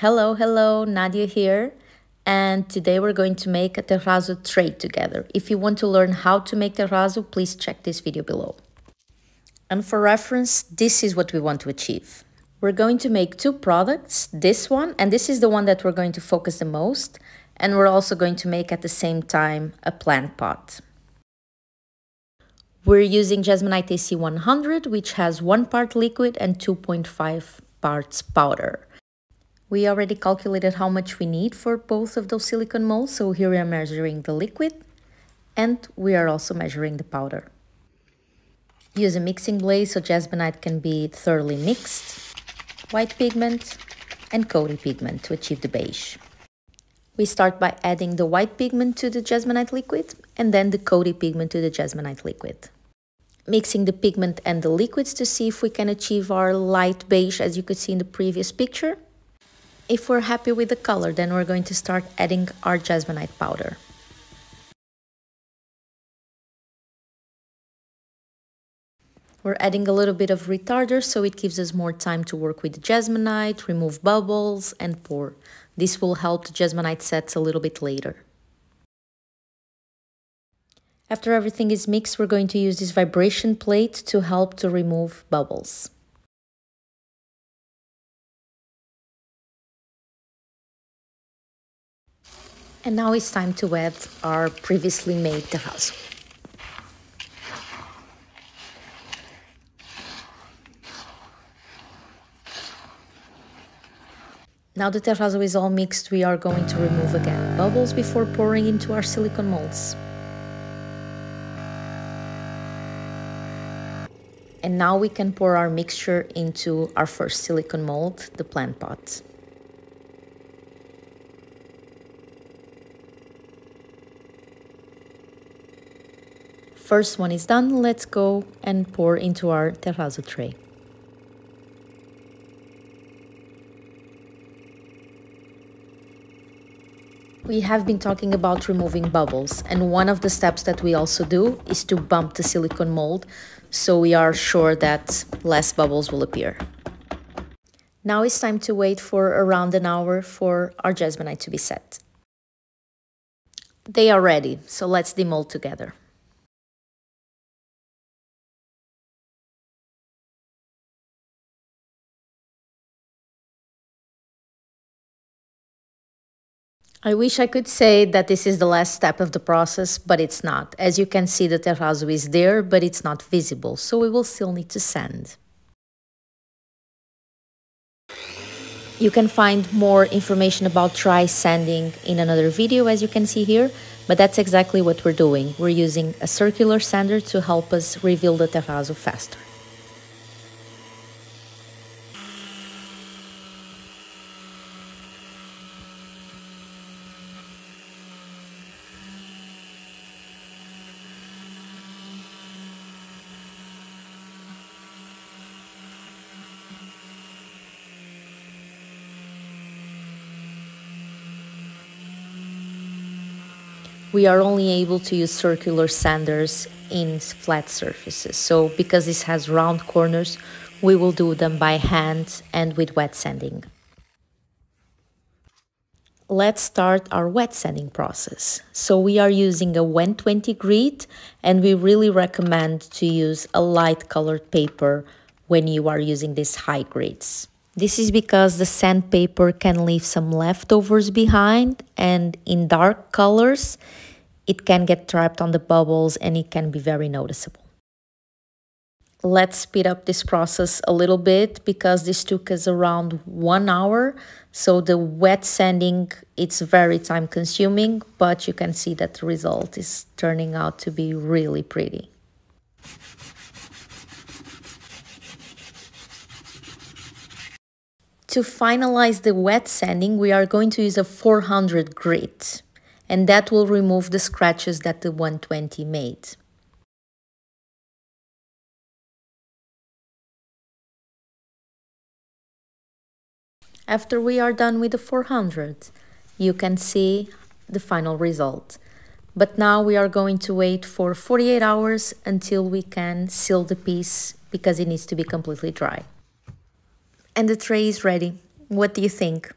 Hello, Nadia here, and today we're going to make a terrazzo tray together. If you want to learn how to make terrazzo, please check this video below. And for reference, this is what we want to achieve. We're going to make two products, this one, and this is the one that we're going to focus the most, and we're also going to make at the same time a plant pot. We're using Jesmonite AC100, which has 1 part liquid and 2.5 parts powder. We already calculated how much we need for both of those silicone molds, so here we are measuring the liquid and we are also measuring the powder. Use a mixing blade so Jesmonite can be thoroughly mixed, white pigment and coade pigment to achieve the beige. We start by adding the white pigment to the Jesmonite liquid and then the coade pigment to the Jesmonite liquid. Mixing the pigment and the liquids to see if we can achieve our light beige as you could see in the previous picture. If we're happy with the color, then we're going to start adding our Jesmonite powder. We're adding a little bit of retarder so it gives us more time to work with the Jesmonite, remove bubbles and pour. This will help the Jesmonite sets a little bit later. After everything is mixed, we're going to use this vibration plate to help to remove bubbles. And now it's time to add our previously made terrazzo. Now the terrazzo is all mixed, we are going to remove again bubbles before pouring into our silicone molds. And now we can pour our mixture into our first silicone mold, the plant pot. First one is done, let's go and pour into our terrazzo tray. We have been talking about removing bubbles, and one of the steps that we also do is to bump the silicone mold so we are sure that less bubbles will appear. Now it's time to wait for around an hour for our Jesmonite to be set. They are ready, so let's demold together. I wish I could say that this is the last step of the process, but it's not. As you can see, the terrazzo is there, but it's not visible, so we will still need to sand. You can find more information about dry sanding in another video, as you can see here, but that's exactly what we're doing. We're using a circular sander to help us reveal the terrazzo faster. We are only able to use circular sanders in flat surfaces. So because this has round corners, we will do them by hand and with wet sanding. Let's start our wet sanding process. So we are using a 120 grit, and we really recommend to use a light colored paper when you are using these high grits. This is because the sandpaper can leave some leftovers behind, and in dark colors, it can get trapped on the bubbles and it can be very noticeable. Let's speed up this process a little bit because this took us around 1 hour. So the wet sanding, it's very time consuming, but you can see that the result is turning out to be really pretty. To finalize the wet sanding, we are going to use a 400 grit, and that will remove the scratches that the 120 made. After we are done with the 400, you can see the final result. But now we are going to wait for 48 hours until we can seal the piece because it needs to be completely dry. And the tray is ready. What do you think?